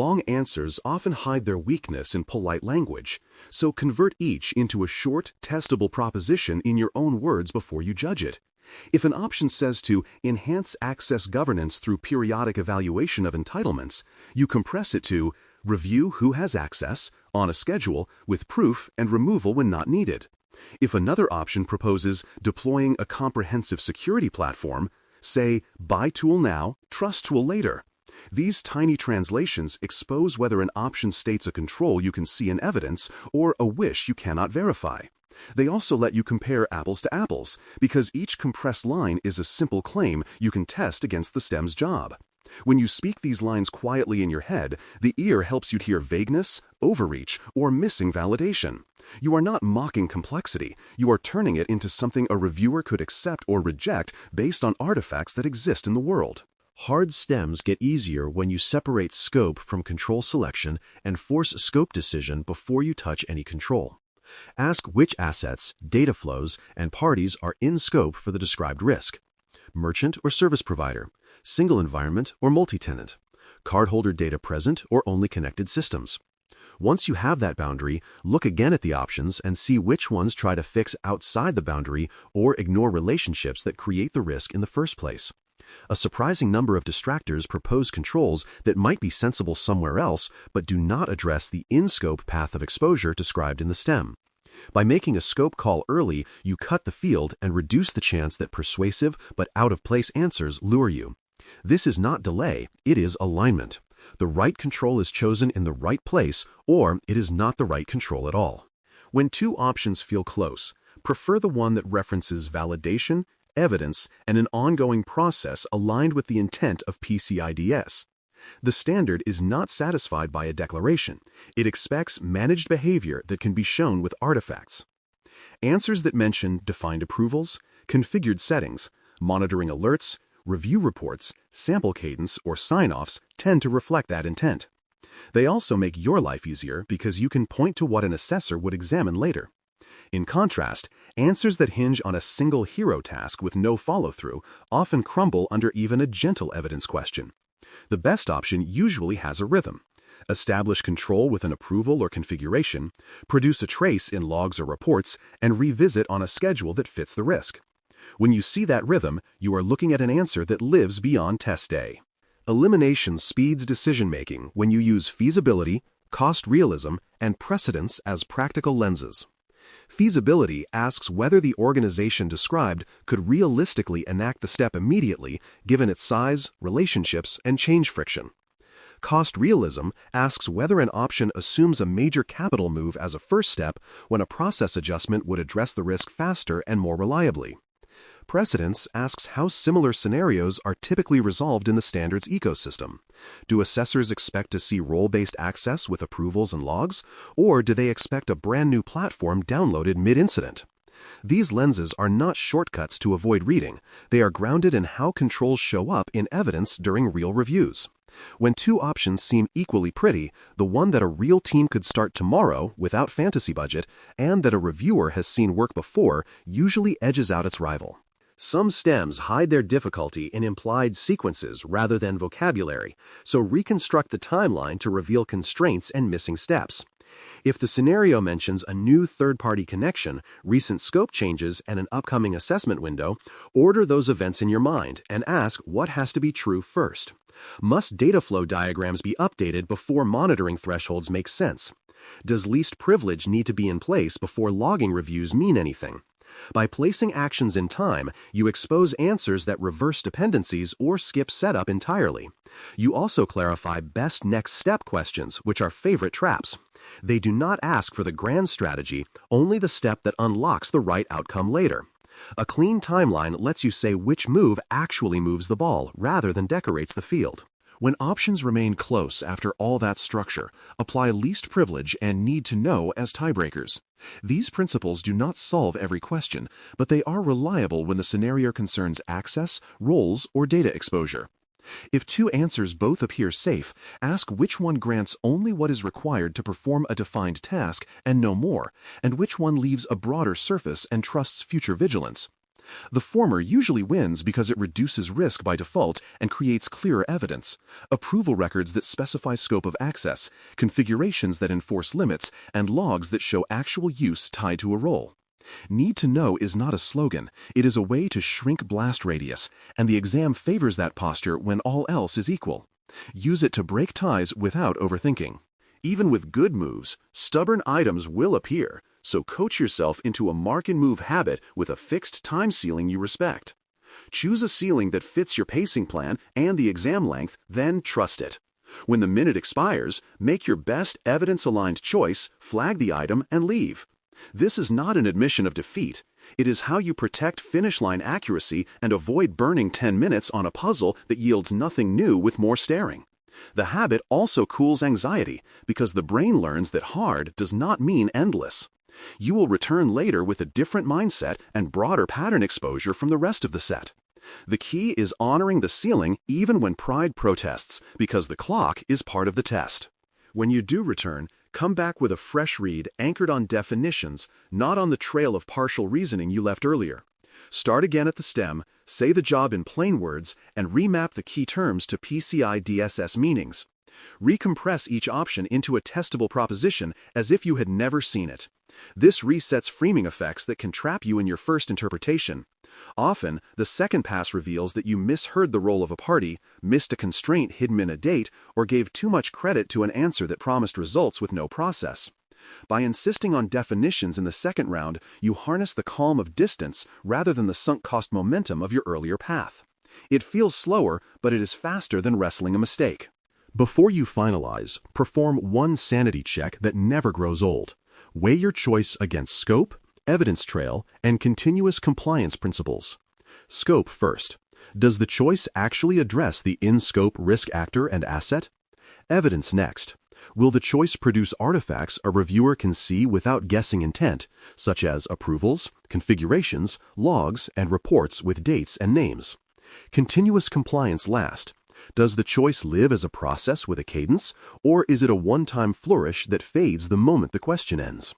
Long answers often hide their weakness in polite language, so convert each into a short, testable proposition in your own words before you judge it. If an option says to enhance access governance through periodic evaluation of entitlements, you compress it to review who has access, on a schedule, with proof and removal when not needed. If another option proposes deploying a comprehensive security platform, say buy tool now, trust tool later. These tiny translations expose whether an option states a control you can see in evidence or a wish you cannot verify. They also let you compare apples to apples, because each compressed line is a simple claim you can test against the STEM's job. When you speak these lines quietly in your head, the ear helps you hear vagueness, overreach, or missing validation. You are not mocking complexity, you are turning it into something a reviewer could accept or reject based on artifacts that exist in the world. Hard stems get easier when you separate scope from control selection and force scope decision before you touch any control. Ask which assets, data flows, and parties are in scope for the described risk. Merchant or service provider, single environment or multi-tenant, cardholder data present or only connected systems. Once you have that boundary, look again at the options and see which ones try to fix outside the boundary or ignore relationships that create the risk in the first place. A surprising number of distractors propose controls that might be sensible somewhere else but do not address the in-scope path of exposure described in the STEM. By making a scope call early, you cut the field and reduce the chance that persuasive but out-of-place answers lure you. This is not delay, it is alignment. The right control is chosen in the right place, or it is not the right control at all. When two options feel close, prefer the one that references validation, evidence, and an ongoing process aligned with the intent of PCIDS. The standard is not satisfied by a declaration. It expects managed behavior that can be shown with artifacts. Answers that mention defined approvals, configured settings, monitoring alerts, review reports, sample cadence, or sign-offs tend to reflect that intent. They also make your life easier because you can point to what an assessor would examine later. In contrast, answers that hinge on a single hero task with no follow-through often crumble under even a gentle evidence question. The best option usually has a rhythm. Establish control with an approval or configuration, produce a trace in logs or reports, and revisit on a schedule that fits the risk. When you see that rhythm, you are looking at an answer that lives beyond test day. Elimination speeds decision-making when you use feasibility, cost realism, and precedence as practical lenses. Feasibility asks whether the organization described could realistically enact the step immediately given its size, relationships, and change friction. Cost realism asks whether an option assumes a major capital move as a first step when a process adjustment would address the risk faster and more reliably. Precedence asks how similar scenarios are typically resolved in the standards ecosystem. Do assessors expect to see role-based access with approvals and logs, or do they expect a brand new platform downloaded mid-incident? These lenses are not shortcuts to avoid reading. They are grounded in how controls show up in evidence during real reviews. When two options seem equally pretty, the one that a real team could start tomorrow without fantasy budget and that a reviewer has seen work before usually edges out its rival. Some stems hide their difficulty in implied sequences rather than vocabulary, so reconstruct the timeline to reveal constraints and missing steps. If the scenario mentions a new third-party connection, recent scope changes, and an upcoming assessment window, order those events in your mind and ask what has to be true first. Must data flow diagrams be updated before monitoring thresholds make sense? Does least privilege need to be in place before logging reviews mean anything? By placing actions in time, you expose answers that reverse dependencies or skip setup entirely. You also clarify best next step questions, which are favorite traps. They do not ask for the grand strategy, only the step that unlocks the right outcome later. A clean timeline lets you say which move actually moves the ball rather than decorates the field. When options remain close after all that structure, apply least privilege and need to know as tiebreakers. These principles do not solve every question, but they are reliable when the scenario concerns access, roles, or data exposure. If two answers both appear safe, ask which one grants only what is required to perform a defined task and no more, and which one leaves a broader surface and trusts future vigilance. The former usually wins because it reduces risk by default and creates clearer evidence, approval records that specify scope of access, configurations that enforce limits, and logs that show actual use tied to a role. Need to know is not a slogan, it is a way to shrink blast radius, and the exam favors that posture when all else is equal. Use it to break ties without overthinking. Even with good moves, stubborn items will appear, so coach yourself into a mark and move habit with a fixed time ceiling you respect. Choose a ceiling that fits your pacing plan and the exam length, then trust it. When the minute expires, make your best evidence-aligned choice, flag the item, and leave. This is not an admission of defeat. It is how you protect finish line accuracy and avoid burning 10 minutes on a puzzle that yields nothing new with more staring. The habit also cools anxiety because the brain learns that hard does not mean endless. You will return later with a different mindset and broader pattern exposure from the rest of the set. The key is honoring the ceiling even when pride protests, because the clock is part of the test. When you do return, come back with a fresh read anchored on definitions, not on the trail of partial reasoning you left earlier. Start again at the stem, say the job in plain words, and remap the key terms to PCI-DSS meanings. Recompress each option into a testable proposition as if you had never seen it. This resets framing effects that can trap you in your first interpretation. Often, the second pass reveals that you misheard the role of a party, missed a constraint hidden in a date, or gave too much credit to an answer that promised results with no process. By insisting on definitions in the second round, you harness the calm of distance rather than the sunk cost momentum of your earlier path. It feels slower, but it is faster than wrestling a mistake. Before you finalize, perform one sanity check that never grows old. Weigh your choice against scope, evidence trail, and continuous compliance principles. Scope first. Does the choice actually address the in-scope risk actor and asset? Evidence next. Will the choice produce artifacts a reviewer can see without guessing intent, such as approvals, configurations, logs, and reports with dates and names? Continuous compliance last. Does the choice live as a process with a cadence, or is it a one-time flourish that fades the moment the question ends?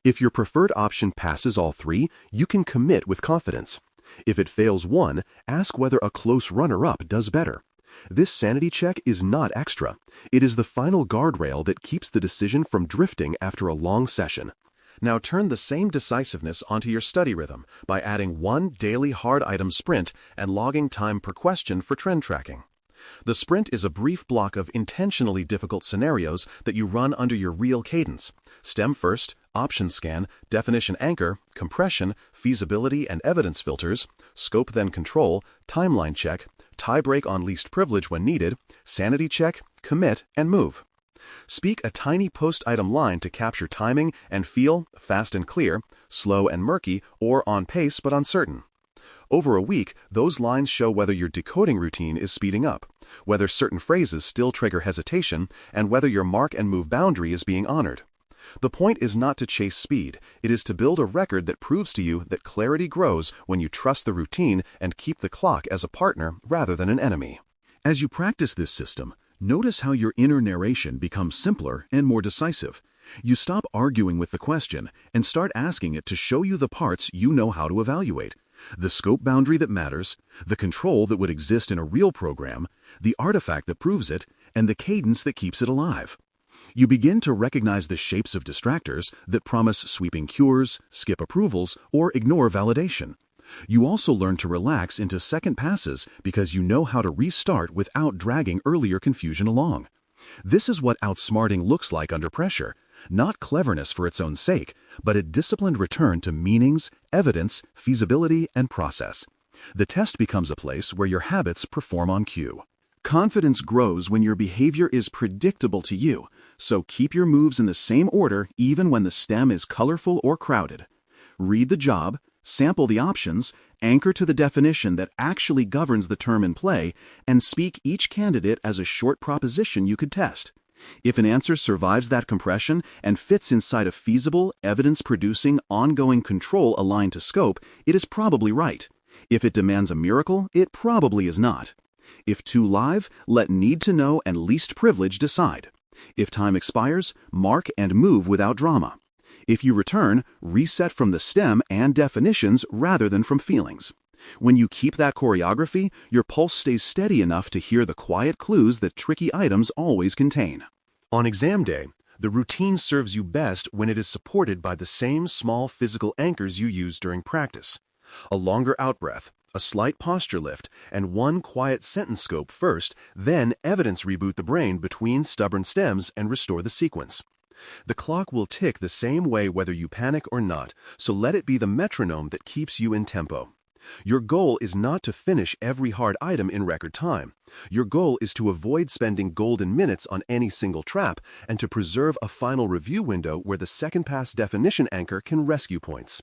If your preferred option passes all three, you can commit with confidence. If it fails one, ask whether a close runner-up does better. This sanity check is not extra. It is the final guardrail that keeps the decision from drifting after a long session. Now turn the same decisiveness onto your study rhythm by adding one daily hard item sprint and logging time per question for trend tracking. The sprint is a brief block of intentionally difficult scenarios that you run under your real cadence. Stem first, option scan, definition anchor, compression, feasibility and evidence filters, scope then control, timeline check, tie break on least privilege when needed, sanity check, commit, and move. Speak a tiny post-item line to capture timing and feel fast and clear, slow and murky, or on pace but uncertain. Over a week, those lines show whether your decoding routine is speeding up, whether certain phrases still trigger hesitation, and whether your mark and move boundary is being honored. The point is not to chase speed, it is to build a record that proves to you that clarity grows when you trust the routine and keep the clock as a partner rather than an enemy. As you practice this system, notice how your inner narration becomes simpler and more decisive. You stop arguing with the question and start asking it to show you the parts you know how to evaluate. The scope boundary that matters, the control that would exist in a real program, the artifact that proves it, and the cadence that keeps it alive. You begin to recognize the shapes of distractors that promise sweeping cures, skip approvals, or ignore validation. You also learn to relax into second passes because you know how to restart without dragging earlier confusion along. This is what outsmarting looks like under pressure. Not cleverness for its own sake, but a disciplined return to meanings, evidence, feasibility, and process. The test becomes a place where your habits perform on cue. Confidence grows when your behavior is predictable to you, so keep your moves in the same order even when the stem is colorful or crowded. Read the job, sample the options, anchor to the definition that actually governs the term in play, and speak each candidate as a short proposition you could test. If an answer survives that compression and fits inside a feasible, evidence-producing, ongoing control aligned to scope, it is probably right. If it demands a miracle, it probably is not. If too live, let need to know and least privilege decide. If time expires, mark and move without drama. If you return, reset from the stem and definitions rather than from feelings. When you keep that choreography, your pulse stays steady enough to hear the quiet clues that tricky items always contain. On exam day, the routine serves you best when it is supported by the same small physical anchors you use during practice. A longer out-breath, a slight posture lift, and one quiet sentence scope first, then evidence reboot the brain between stubborn stems and restore the sequence. The clock will tick the same way whether you panic or not, so let it be the metronome that keeps you in tempo. Your goal is not to finish every hard item in record time. Your goal is to avoid spending golden minutes on any single trap and to preserve a final review window where the second-pass definition anchor can rescue points.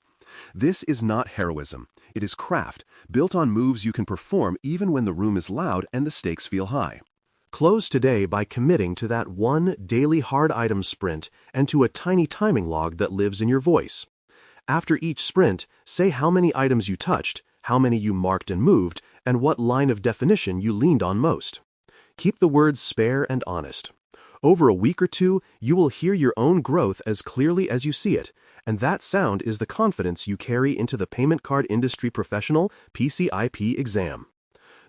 This is not heroism. It is craft, built on moves you can perform even when the room is loud and the stakes feel high. Close today by committing to that one daily hard item sprint and to a tiny timing log that lives in your voice. After each sprint, say how many items you touched, how many you marked and moved, and what line of definition you leaned on most. Keep the words spare and honest. Over a week or two, you will hear your own growth as clearly as you see it, and that sound is the confidence you carry into the Payment Card Industry Professional PCIP exam.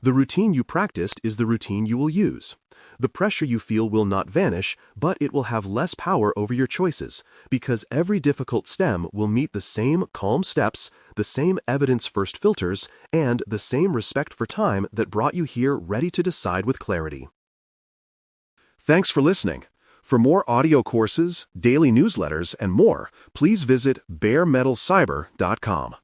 The routine you practiced is the routine you will use. The pressure you feel will not vanish, but it will have less power over your choices, because every difficult stem will meet the same calm steps, the same evidence-first filters, and the same respect for time that brought you here ready to decide with clarity. Thanks for listening. For more audio courses, daily newsletters, and more, please visit baremetalcyber.com.